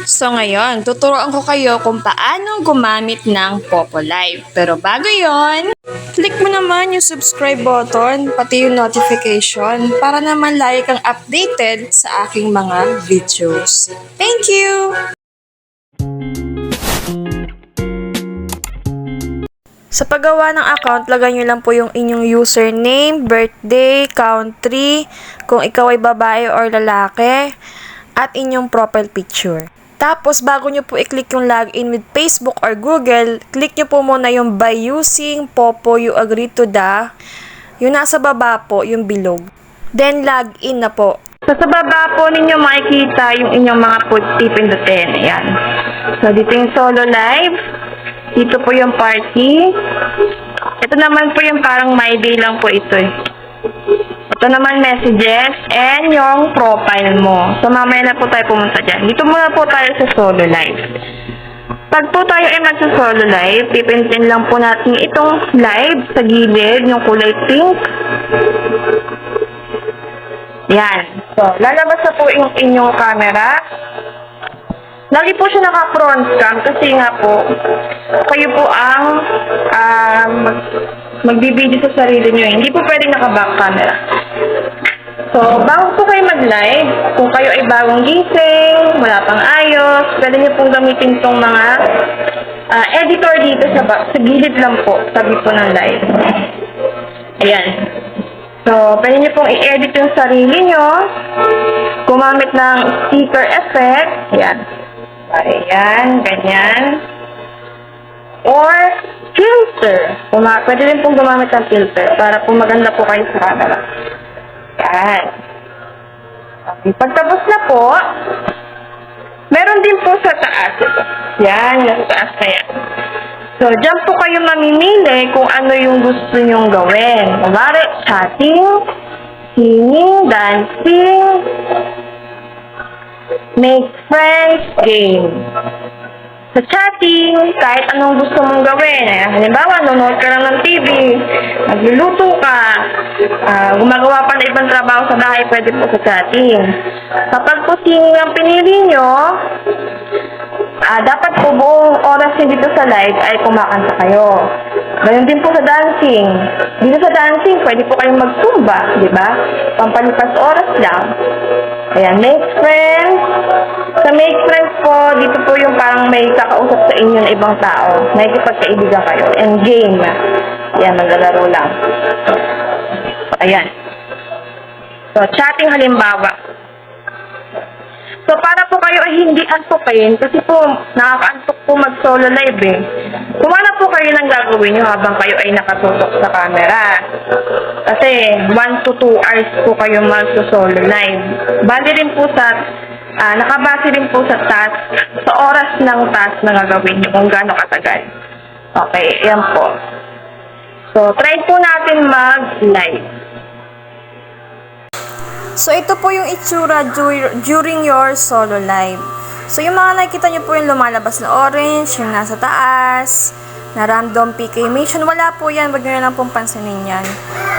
So ngayon, tuturuan ko kayo kung paano gumamit ng Popo Live. Pero bago yon, click mo naman yung subscribe button, pati yung notification, para naman lagi kang updated sa aking mga videos. Thank you! Sa paggawa ng account, lagay nyo lang po yung inyong username, birthday, country, kung ikaw ay babae or lalaki, at inyong profile picture. Tapos, bago nyo po i-click yung login with Facebook or Google, click nyo po muna yung by using Popo you agree to the, yung nasa baba po, yung bilog. Then, login na po. So, sa baba po ninyo makikita yung inyong mga pipindutin. Ayan. So, dito yung solo live. Dito po yung party. Ito naman po yung parang my day lang po ito eh. Ito naman messages and yung profile mo. So, mamaya na po tayo pumunta dyan. Dito muna po tayo sa solo live. Pag po tayo ay magsa-solo live, pipindutin lang po natin itong live sa gilid, yung kulay pink. Yan. So, lalabas na po yung inyong camera. Lagi po siya naka-front cam kasi nga po, kayo po ang magbibideo sa sarili nyo. Hindi po pwedeng naka-back camera. So, bago po kayo mag-live, kung kayo ay bagong gising, wala pang ayos, pwede nyo pong gamitin tong mga editor dito sa gilid lang po, sabi po ng live. Ayan. So, pwede nyo pong i-edit yung sarili nyo, gumamit ng sticker effect, ayan. Ayan, ganyan. Or, filter. Pwede rin pong gumamit ng filter para po maganda po kayo sa camera. Yan. Okay, pagtapos na po, meron din po sa taas ito. Yan, nasa taas na yan. So, dyan po kayo mamimili kung ano yung gusto nyong gawin. Kumari, chatting, singing, dancing, make friends, game. Sa chatting, kahit anong gusto mong gawin. Halimbawa, nanonood ka lang ng TV, nagluluto ka, gumagawa pa na ibang trabaho sa bahay, pwede po sa chatting. Kapag po singing ang pinili nyo, dapat po buong oras nyo dito sa live ay kumakanta kayo. Ganun din po sa dancing. Dito sa dancing, pwede po kayong mag-zumba, di ba? Pampalipas oras lang. Ayan, make friends. Sa make friends po, dito po yung parang may kakausap sa inyo na ibang tao. May ipagkaibigan kayo. And game. Ayan, maglalaro lang. Ayan. So, chatting halimbawa. So, para po kayo ay hindi antukin, kasi po, nakakaantok po mag-solo live eh. Kumana po kayo ng gagawin nyo habang kayo ay nakatutok sa camera. Kasi, 1 to 2 hours po kayo mag-solo live. Bali rin po sa, nakabase rin po sa task, sa oras ng task na gagawin nyo, kung gaano katagal. Okay, yan po. So, try po natin mag-live. So, ito po yung itsura during your solo live. So, yung mga nakikita nyo po yung lumalabas na orange, yung nasa taas, na random PK mission, wala po yan. Wag nyo na lang pong pansinin yan.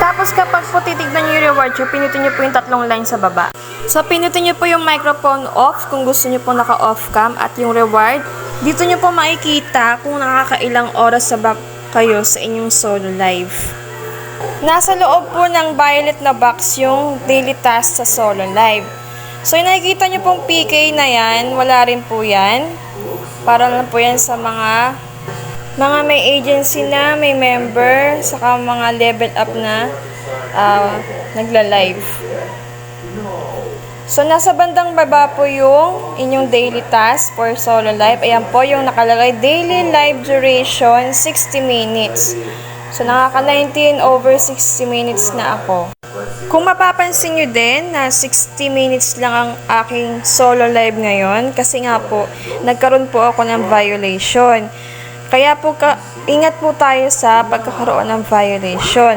Tapos, kapag po titignan nyo yung reward nyo, pinutin nyo po yung 3 line sa baba. So, pinutin nyo po yung microphone off kung gusto nyo po naka-off cam at yung reward. Dito nyo po makikita kung nakakailang oras sa back kayo sa inyong solo live. Nasa loob po ng violet na box yung daily task sa solo live. So, yung nakikita nyo pong PK na yan, wala rin po yan. Para lang po yan sa mga may agency na, may member, saka mga level up na nagla-live. So, nasa bandang baba po yung inyong daily task for solo live. Ayan po yung nakalagay, daily live duration, 60 minutes. So, nakaka-19 over 60 minutes na ako. Kung mapapansin nyo din na 60 minutes lang ang aking solo live ngayon, kasi nga po, nagkaroon po ako ng violation. Kaya po, ingat po tayo sa pagkakaroon ng violation.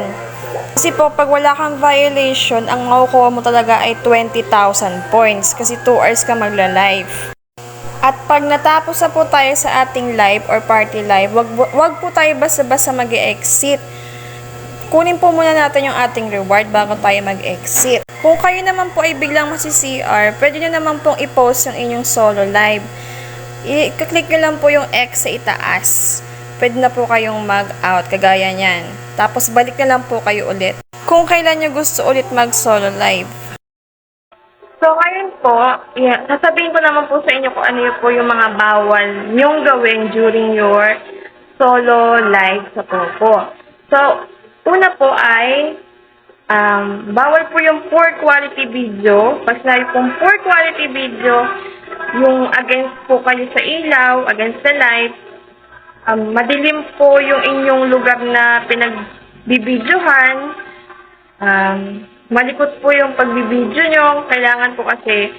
Kasi po, pag wala kang violation, ang makukuha mo talaga ay 20,000 points. Kasi 2 hours ka magla-live. At pag natapos na po tayo sa ating live or party live, wag po tayo basta-basta mag-exit. Kunin po muna natin yung ating reward bago tayo mag-exit. Kung kayo naman po ay biglang masi-CR, pwede nyo naman pong i-post yung inyong solo live. i-click nyo lang po yung X sa itaas. Pwede na po kayong mag-out, kagaya nyan. Tapos balik na lang po kayo ulit. Kung kailan nyo gusto ulit mag-solo live. So, ngayon po, sasabihin ko naman po sa inyo kung ano po yung mga bawal nyong gawin during your solo live sa Poco. So, una po ay, bawal po yung poor quality video. Pag sinabi pong poor quality video, yung against po kayo sa ilaw, against the light, madilim po yung inyong lugar na pinagbibidyohan, malikot po yung pagbibidyo nyo. Kailangan po kasi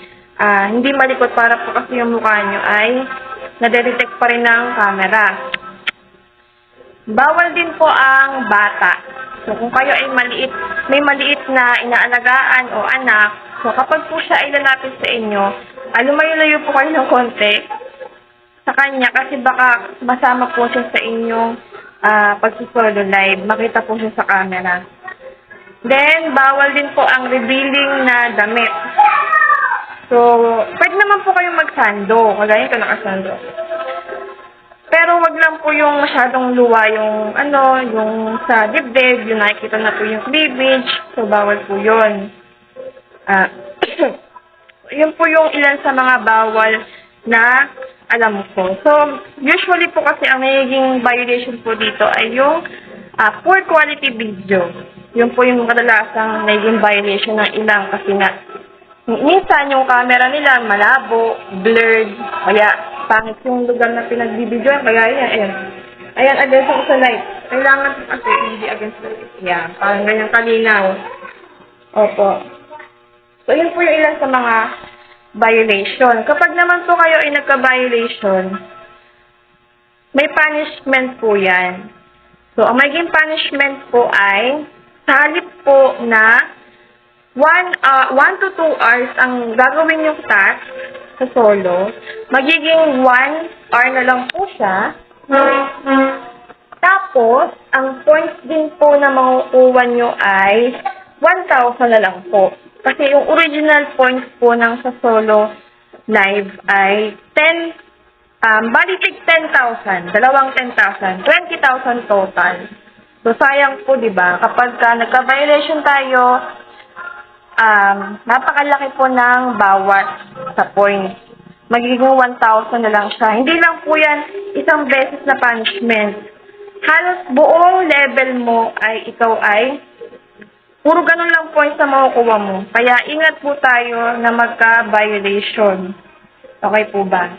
hindi malikot para po kasi yung mukha nyo ay nadedetect pa rin ng camera. Bawal din po ang bata. So, kung kayo ay may maliit na inaalagaan o anak, so kapag po siya ay lalapit sa inyo, lumayo-layo po kayo ng konti sa kanya kasi baka masama po siya sa inyong pagsisolo live. Makita po siya sa camera. Then, bawal din po ang revealing na damit. So, pwede naman po kayong magsando. Kagaya ito nakasando. Pero wag lang po yung masyadong luwa yung yung sa dibdib, yung nakikita na po yung cleavage. So, bawal po yun. Yun po yung ilan sa mga bawal na alam ko. So, usually po kasi ang nagiging violation po dito ay yung poor quality video. Yun po yung kadalasang naging violation ng ilang kasi nga minsan yung camera nila malabo, blurred, kaya pangit yung lugar na pinagbibidyoan, kaya yan, ayan. Ayan, against ako sa light. Kailangan po kasi hindi against the light. Yan, parang ganyan kalinaw. Opo. So, yun po yung ilan sa mga violation. Kapag naman po kayo ay nagka-violation, may punishment po yan. So, ang magiging punishment po ay sa halip po na 1 to 2 hours ang gagawin yung task sa solo, magiging 1 hour na lang po siya. Tapos, ang points din po na makukuha nyo ay 1,000 na lang po. Kasi yung original points po ng sa solo live ay 10, balitig 10,000, dalawang 10,000, 20,000 total. So, sayang po, di ba? Kapag nagka-violation tayo, napakalaki po ng bawas sa points. Magiging 1,000 na lang siya. Hindi lang po yan isang beses na punishment. Halos buong level mo ay ikaw ay puro ganun lang points na makukuha mo. Kaya ingat po tayo na magka-violation. Okay po ba?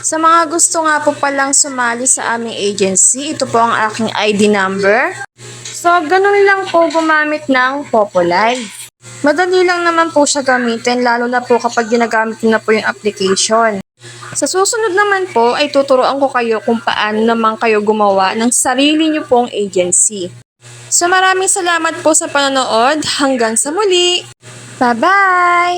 Sa mga gusto nga po palang sumali sa aming agency, ito po ang aking ID number. So, ganun lang po gumamit ng Popolive. Madali lang naman po siya gamitin, lalo na po kapag ginagamit niyo na po yung application. Sa susunod naman po ay tuturuan ko kayo kung paano naman kayo gumawa ng sarili niyo pong agency. So maraming salamat po sa panonood. Hanggang sa muli. Bye-bye!